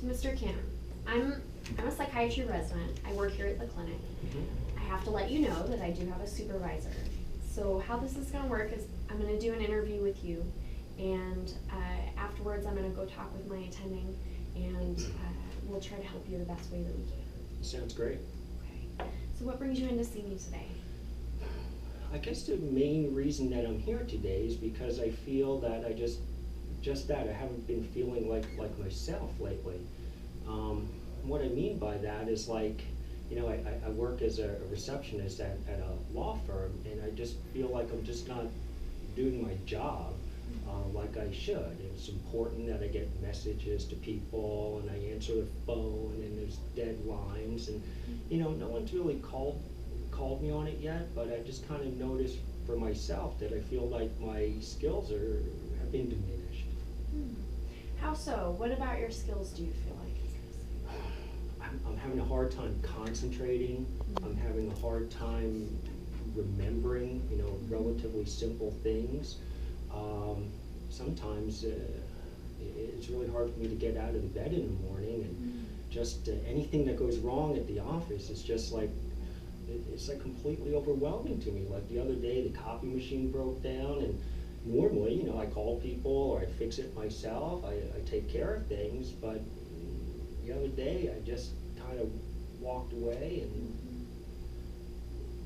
So, Mr. Kim, I'm a psychiatry resident. I work here at the clinic. I have to let you know that I do have a supervisor. So how this is going to work is I'm going to do an interview with you, and afterwards I'm going to go talk with my attending, and we'll try to help you the best way that we can. Sounds great. Okay. So what brings you in to see me today? I guess the main reason that I'm here today is because I feel that I I haven't been feeling like myself lately. What I mean by that is, like, you know, I work as a receptionist at a law firm, and I just feel like I'm just not doing my job like I should. It's important that I get messages to people, and I answer the phone, and there's deadlines, and you know, no one's really called me on it yet, but I just kind of noticed for myself that I feel like my skills have been diminished. How so? What about your skills do you feel like is missing? I'm having a hard time concentrating. I'm having a hard time remembering, you know, relatively simple things. Sometimes it's really hard for me to get out of the bed in the morning, and just anything that goes wrong at the office is just like, it's like completely overwhelming to me. Like the other day, the copy machine broke down, and normally, you know, I call people or I fix it myself. I take care of things, but the other day I just kind of walked away and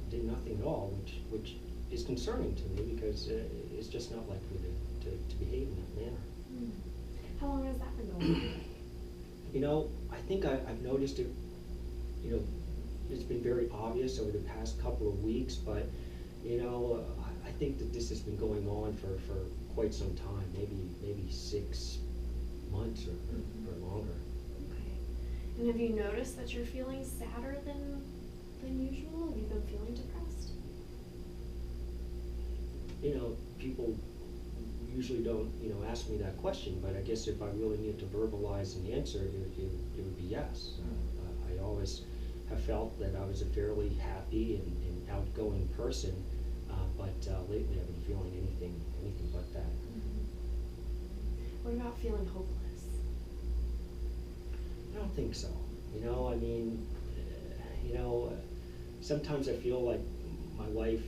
did nothing at all, which is concerning to me because it's just not like me to behave in that manner. How long has that been going on? You know, I think I've noticed it, you know, it's been very obvious over the past couple of weeks, but you know, I think that this has been going on for quite some time, maybe 6 months or longer. Okay. And have you noticed that you're feeling sadder than usual? Have you been feeling depressed? You know, people usually don't, you know, ask me that question, but I guess if I really need to verbalize an answer, it would be yes. I always have felt that I was a fairly happy and outgoing person, but lately I've been feeling anything but that. What about feeling hopeless? I don't think so. You know, I mean, you know, sometimes I feel like my life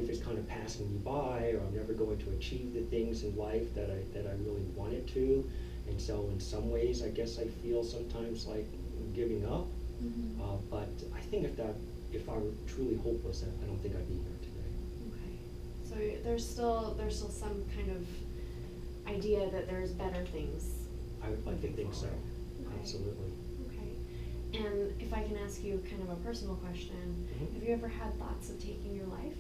is kind of passing me by, or I'm never going to achieve the things in life that I really wanted to, and so in some ways I guess I feel sometimes like I'm giving up. But I think if I were truly hopeless, I don't think I'd be here today. Okay. So there's still some kind of idea that there's better things. I would like to think so. Okay. Absolutely. Okay. And if I can ask you kind of a personal question, have you ever had thoughts of taking your life?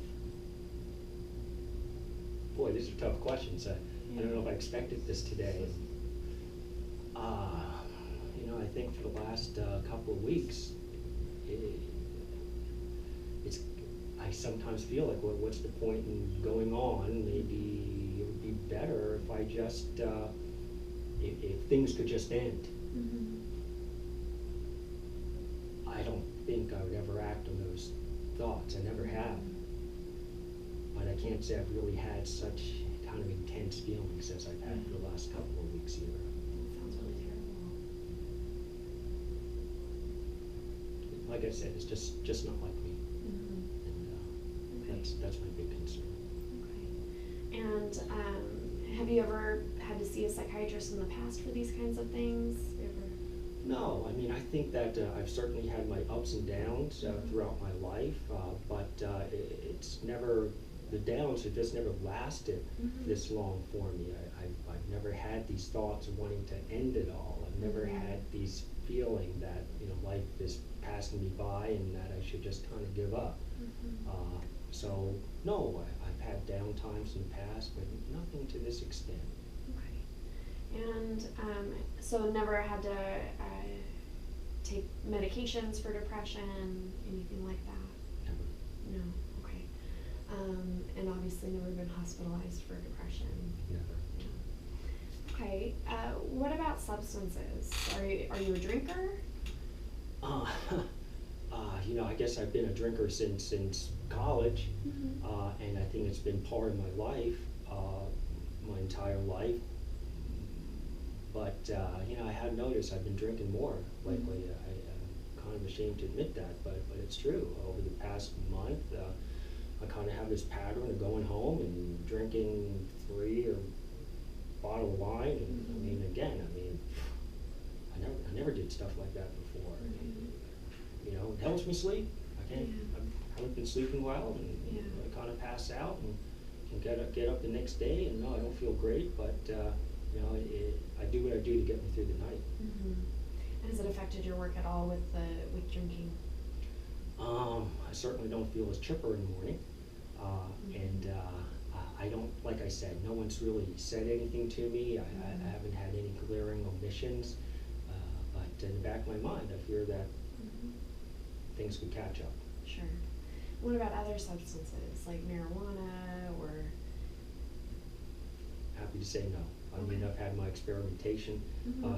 Boy, these are tough questions. I don't know if I expected this today. You know, I think for the last couple of weeks, I sometimes feel like, well, what's the point in going on? Maybe it would be better if I just, if things could just end. I don't think I would ever act on those thoughts. I never have. But I can't say I've really had such kind of intense feelings as I've had for the last couple of weeks either. That sounds really terrible. Like I said, it's just not like me. And that's my big concern. Okay. And have you ever had to see a psychiatrist in the past for these kinds of things? No, I mean, I think that I've certainly had my ups and downs throughout my life, but it's never, the downs have just never lasted this long for me. I've never had these thoughts of wanting to end it all. I've never had these feeling that, you know, life is passing me by and that I should just kind of give up. So no, I've had down times in the past, but nothing to this extent. Okay. And so never had to take medications for depression, anything like that? Never. No. Okay. And obviously never been hospitalized for depression? Never. Yeah. Okay. What about substances? Are you a drinker? You know, I guess I've been a drinker since college, and I think it's been part of my life, my entire life. But, you know, I had noticed I've been drinking more lately. I'm kind of ashamed to admit that, but it's true. Over the past month, I kind of have this pattern of going home and drinking 3 or bottle of wine. And I mean, again, I never did stuff like that before. You know, it helps me sleep. I haven't been sleeping well, and I kind of pass out and can get up the next day, and no, I don't feel great, but you know, I do what I do to get me through the night. Has it affected your work at all with drinking? I certainly don't feel as chipper in the morning, and I don't, like I said, no one's really said anything to me. I haven't had any glaring omissions, but in the back of my mind, I fear that things could catch up. Sure. What about other substances, like marijuana or? Happy to say no. I mean, I've had my experimentation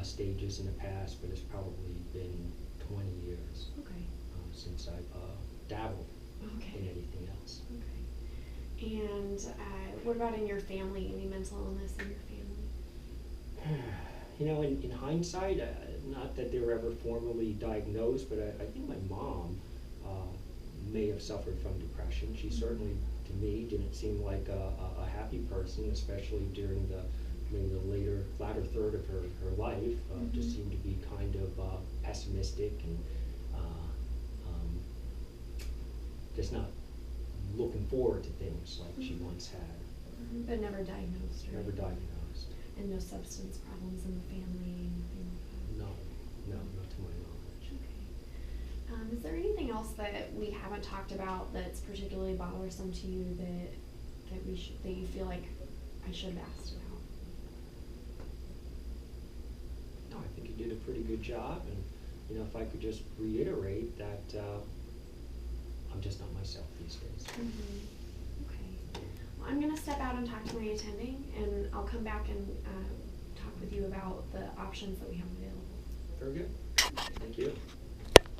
stages in the past, but it's probably been 20 years since I've dabbled in anything else. And what about in your family? Any mental illness in your family? You know, in hindsight, not that they were ever formally diagnosed, but I think my mom may have suffered from depression. She certainly, to me, didn't seem like a happy person, especially during maybe the latter third of her life. Just seemed to be kind of pessimistic and just not looking forward to things like she once had. But never diagnosed, right? Never diagnosed. And no substance problems in the family, anything like that? No, not to my knowledge. Is there anything else that we haven't talked about that's particularly bothersome to you that you feel like I should have asked about? No, I think you did a pretty good job, and you know, if I could just reiterate that I'm just not myself these days. Okay. Well, I'm going to step out and talk to my attending, and I'll come back and talk with you about the options that we have available. Very good. Thank you.